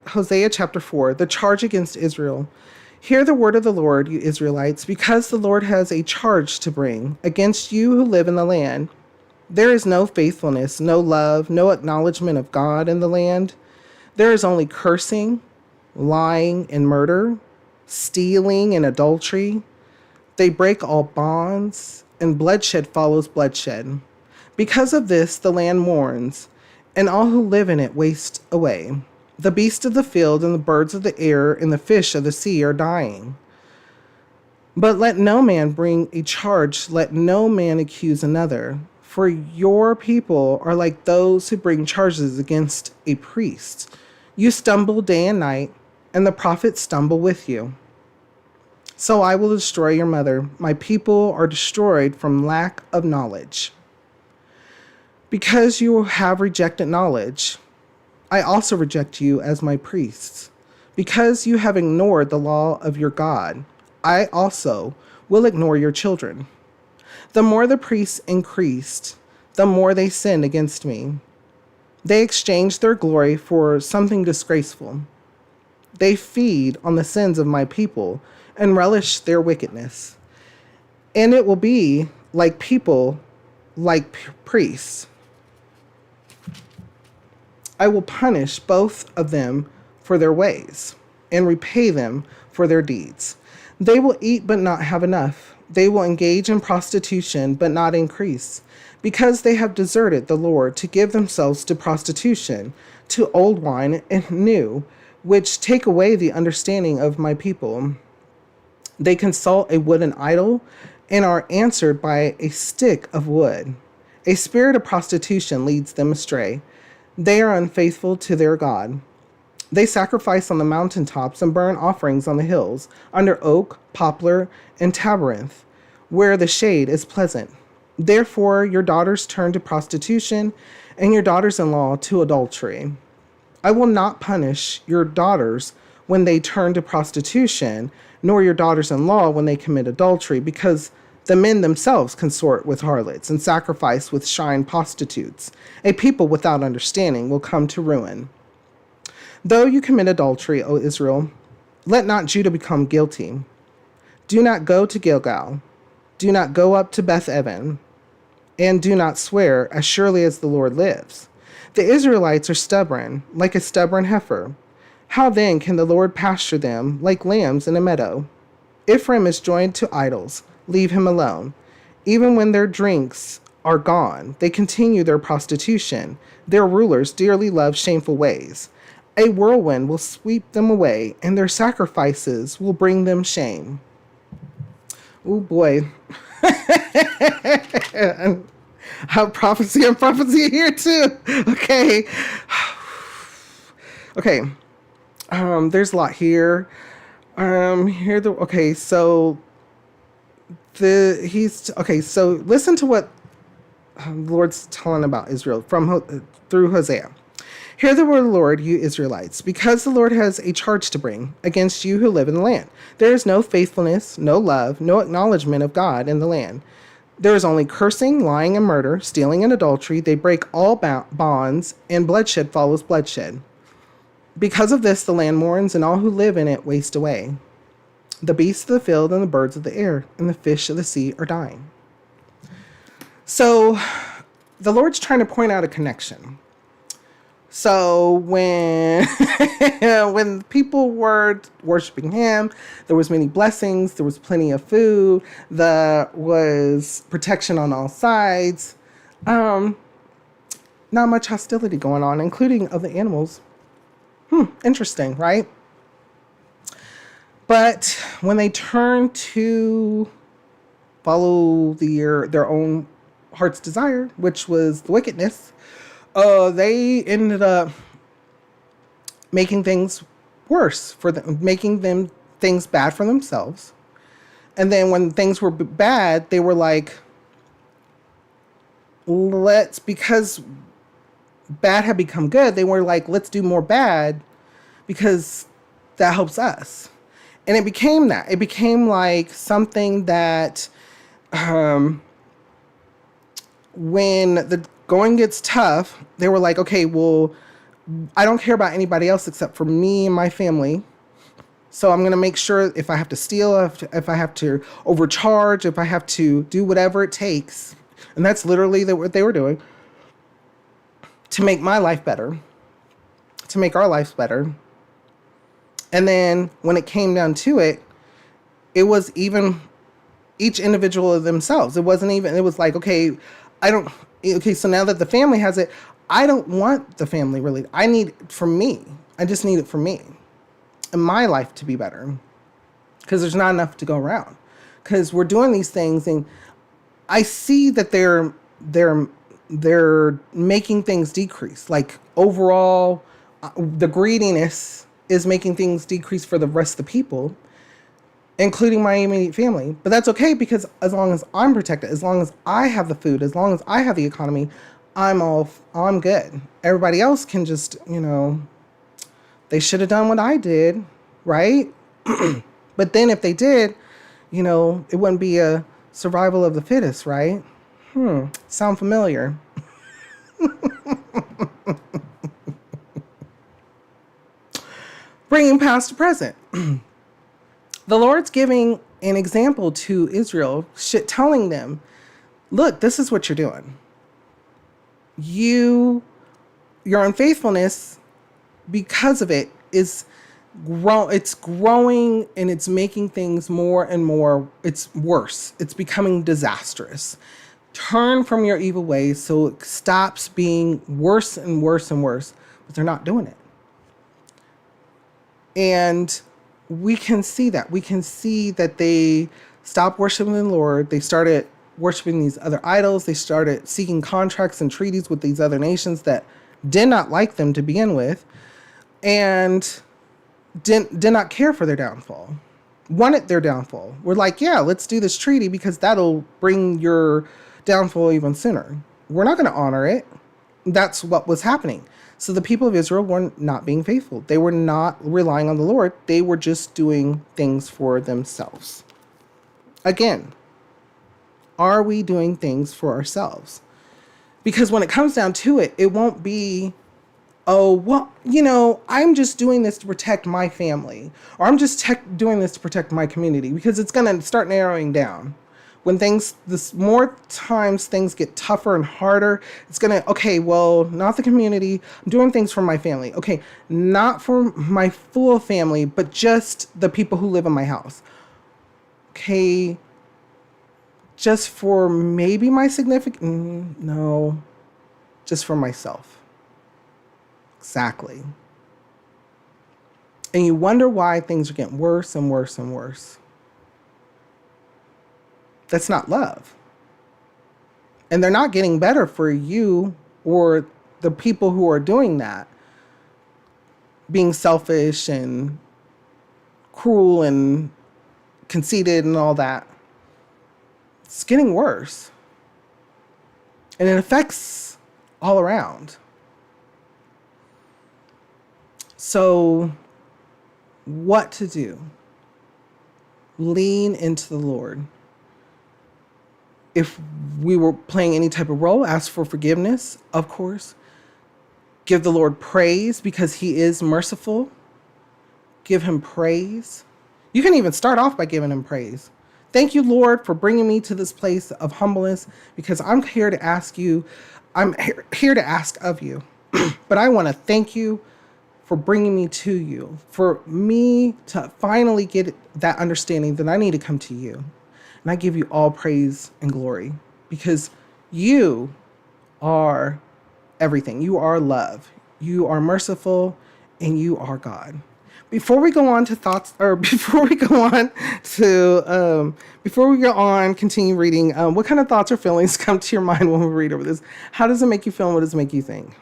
Hosea chapter 4, the charge against Israel. Hear the word of the Lord, you Israelites, because the Lord has a charge to bring against you who live in the land. There is no faithfulness, no love, no acknowledgement of God in the land. There is only cursing, lying, and murder, stealing and adultery. They break all bonds, and bloodshed follows bloodshed. Because of this, the land mourns, and all who live in it waste away. The beasts of the field and the birds of the air and the fish of the sea are dying. But let no man bring a charge, let no man accuse another. For your people are like those who bring charges against a priest. You stumble day and night, and the prophets stumble with you. So I will destroy your mother. My people are destroyed from lack of knowledge. Because you have rejected knowledge, I also reject you as my priests. Because you have ignored the law of your God, I also will ignore your children. The more the priests increased, the more they sinned against me. They exchanged their glory for something disgraceful. They feed on the sins of my people and relish their wickedness. And it will be like people, like priests. I will punish both of them for their ways and repay them for their deeds. They will eat but not have enough. They will engage in prostitution but not increase, because they have deserted the Lord to give themselves to prostitution, to old wine and new, which take away the understanding of my people. They consult a wooden idol and are answered by a stick of wood. A spirit of prostitution leads them astray. They are unfaithful to their God. They sacrifice on the mountaintops and burn offerings on the hills, under oak, poplar, and tabernath, where the shade is pleasant. Therefore, your daughters turn to prostitution, and your daughters-in-law to adultery. I will not punish your daughters when they turn to prostitution, nor your daughters-in-law when they commit adultery, because the men themselves consort with harlots and sacrifice with shrine prostitutes. A people without understanding will come to ruin. Though you commit adultery, O Israel, let not Judah become guilty. Do not go to Gilgal. Do not go up to Beth Evan. And do not swear, as surely as the Lord lives. The Israelites are stubborn, like a stubborn heifer. How then can the Lord pasture them like lambs in a meadow? Ephraim is joined to idols. Leave him alone. Even when their drinks are gone, they continue their prostitution. Their rulers dearly love shameful ways. A whirlwind will sweep them away, and their sacrifices will bring them shame. Oh boy. I have prophecy and prophecy here too. Okay. Okay. There's a lot here. So listen to what the Lord's telling about Israel through Hosea. Hear the word of the Lord, you Israelites, because the Lord has a charge to bring against you who live in the land. There is no faithfulness, no love, no acknowledgement of God in the land. There is only cursing, lying, and murder, stealing, and adultery. They break all bonds, and bloodshed follows bloodshed. Because of this, the land mourns, and all who live in it waste away. The beasts of the field and the birds of the air and the fish of the sea are dying. So the Lord's trying to point out a connection. So when when people were worshiping him, there was many blessings, there was plenty of food, there was protection on all sides. Not much hostility going on, including of the animals. Interesting, right? But when they turned to follow their own heart's desire, which was the wickedness, they ended up making things worse for them, making them things bad for themselves. And then when things were bad, they were like, because bad had become good, they were like, let's do more bad because that helps us. And it became that. It became like something that when the going gets tough, they were like, okay, well, I don't care about anybody else except for me and my family. So I'm going to make sure if I have to steal, if I have to overcharge, if I have to do whatever it takes, and that's literally what they were doing, to make my life better, to make our lives better. And then when it came down to it, it was even each individual of themselves. It wasn't even, it was like, okay, so now that the family has it, I don't want the family really. I need it for me. I just need it for me and my life to be better, because there's not enough to go around, because we're doing these things and I see that they're making things decrease. Like overall, the greediness is making things decrease for the rest of the people, including my immediate family. But that's okay, because as long as I'm protected, as long as I have the food, as long as I have the economy, I'm good. Everybody else can just, they should have done what I did, right? But then if they did, it wouldn't be a survival of the fittest, right? Sound familiar? Bringing past to present. The Lord's giving an example to Israel, telling them, look, this is what you're doing. Your unfaithfulness, because of it, it's growing, and it's making things more and more, it's worse. It's becoming disastrous. Turn from your evil ways so it stops being worse and worse and worse. But they're not doing it. And we can see that. We can see that they stopped worshiping the Lord. They started worshiping these other idols. They started seeking contracts and treaties with these other nations that did not like them to begin with, and did not care for their downfall, wanted their downfall. We're like, yeah, let's do this treaty because that'll bring your downfall even sooner. We're not going to honor it. That's what was happening. So the people of Israel were not being faithful. They were not relying on the Lord. They were just doing things for themselves. Again, are we doing things for ourselves? Because when it comes down to it, it won't be, oh, well, I'm just doing this to protect my family, or I'm just doing this to protect my community, because it's going to start narrowing down. When more times things get tougher and harder, it's going to, okay, well, not the community. I'm doing things for my family. Okay, not for my full family, but just the people who live in my house. Okay, just for maybe my significant, no, just for myself. Exactly. And you wonder why things are getting worse and worse and worse. That's not love. And they're not getting better for you or the people who are doing that, being selfish and cruel and conceited and all that. It's getting worse. And it affects all around. So, what to do? Lean into the Lord. If we were playing any type of role, ask for forgiveness, of course. Give the Lord praise because he is merciful. Give him praise. You can even start off by giving him praise. Thank you, Lord, for bringing me to this place of humbleness, because I'm here to ask you. I'm here to ask of you. But I want to thank you for bringing me to you, for me to finally get that understanding that I need to come to you. And I give you all praise and glory, because you are everything. You are love. You are merciful, and you are God. Before we go on to thoughts, or before we go on, continue reading, what kind of thoughts or feelings come to your mind when we read over this? How does it make you feel, and what does it make you think?